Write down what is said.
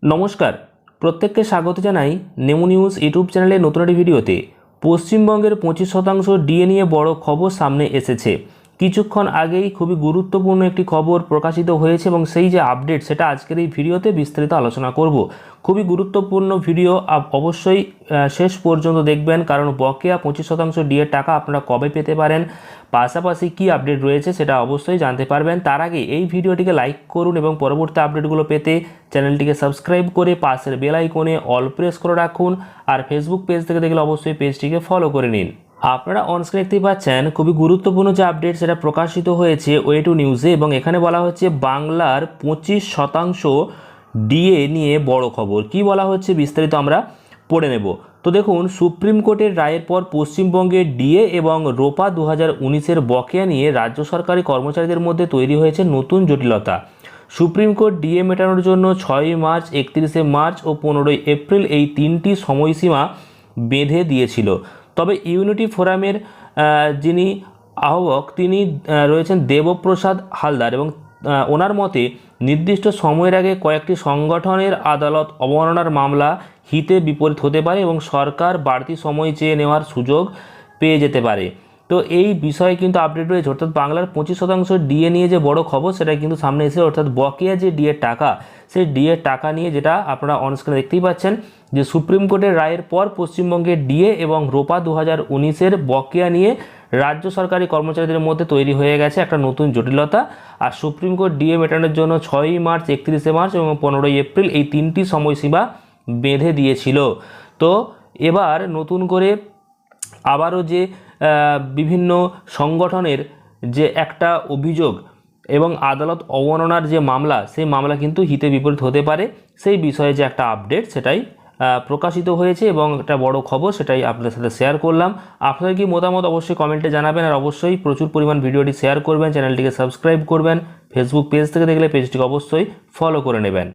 নমস্কার, প্রত্যেককে স্বাগত জানাই নেমু নিউজ ইউটিউব চ্যানেলের নতুন একটি ভিডিওতে। পশ্চিমবঙ্গের 25% ডিএ নিয়ে বড় খবর সামনে এসেছে। কিছুক্ষণ আগেই খুবই গুরুত্বপূর্ণ একটি খবর প্রকাশিত হয়েছে এবং সেই যে আপডেট সেটা আজকের এই ভিডিওতে বিস্তারিত আলোচনা করব। খুবই গুরুত্বপূর্ণ ভিডিও, অবশ্যই শেষ পর্যন্ত দেখবেন, কারণ বকেয়া 25% ডিএর টাকা আপনারা কবে পেতে পারেন, পাশাপাশি কি আপডেট রয়েছে সেটা অবশ্যই জানতে পারবেন। তার আগে এই ভিডিওটিকে লাইক করুন এবং পরবর্তী আপডেটগুলো পেতে চ্যানেলটিকে সাবস্ক্রাইব করে পাশের বেল আইকনে অল প্রেস করে রাখুন। আর ফেসবুক পেজ থেকে দেখলে অবশ্যই পেজটিকে ফলো করে নিন। আপনারা অনস্ক্রিনে দেখতেই পাচ্ছেন খুবই গুরুত্বপূর্ণ যে আপডেট সেটা প্রকাশিত হয়েছে ওয়ে টু নিউজে, এবং এখানে বলা হচ্ছে বাংলার 25% ডিএ নিয়ে বড় খবর। কি বলা হচ্ছে বিস্তারিত আমরা পড়ে নেব। তো দেখুন, সুপ্রিম কোর্টের রায়ের পর পশ্চিমবঙ্গের ডিএ এবং রোপা 2019-এর বকেয়া নিয়ে রাজ্য সরকারি কর্মচারীদের মধ্যে তৈরি হয়েছে নতুন জটিলতা। সুপ্রিম কোর্ট ডিএ মেটানোর জন্য 6 মার্চ, 31 মার্চ ও 15 এপ্রিল এই তিনটি সময়সীমা বেঁধে দিয়েছিল। তবে ইউনিটি ফোরামের যিনি আহ্বায়ক তিনি রয়েছেন দেবপ্রসাদ হালদার, এবং ওনার মতে নির্দিষ্ট সময়ের আগে কয়েকটি সংগঠনের আদালত অবমাননার মামলা হিতে বিপরীত হতে পারে এবং সরকার বাড়তি সময় চেয়ে নেওয়ার সুযোগ পেয়ে যেতে পারে। তো এই বিষয়ে কিন্তু আপডেট রয়েছে, অর্থাৎ বাংলার 25% ডিএ নিয়ে যে বড় খবর সেটা কিন্তু সামনে এসে, অর্থাৎ বকেয়া যে ডিএর টাকা, সেই ডিএর টাকা নিয়ে যেটা আপনারা অনস্ক্রিনে দেখতেই পাচ্ছেন যে সুপ্রিম কোর্টের রায়ের পর পশ্চিমবঙ্গের ডিএ এবং রোপা 2019-এর বকেয়া নিয়ে রাজ্য সরকারি কর্মচারীদের মধ্যে তৈরি হয়ে গেছে একটা নতুন জটিলতা। আর সুপ্রিম কোর্ট ডিএ মেটানোর জন্য 6 মার্চ, 31 মার্চ এবং 15 এপ্রিল এই তিনটি সময়সীমা বেঁধে দিয়েছিল। তো এবার নতুন করে আবারও যে বিভিন্ন সংগঠনের যে একটা অভিযোগ এবং আদালত অবমাননার যে মামলা, সেই মামলা কিন্তু হিতে বিপরীত হতে পারে, সেই বিষয়ে যে একটা আপডেট সেটাই প্রকাশিত হয়েছে এবং একটা বড় খবর সেটাই আপনাদের সাথে শেয়ার করলাম। আপনাদের কি মতামত অবশ্যই কমেন্টে জানাবেন, আর অবশ্যই প্রচুর পরিমাণ ভিডিওটি শেয়ার করবেন, চ্যানেলটিকে সাবস্ক্রাইব করবেন, ফেসবুক পেজ থেকে দেখলে পেজটিকে অবশ্যই ফলো করে নেবেন।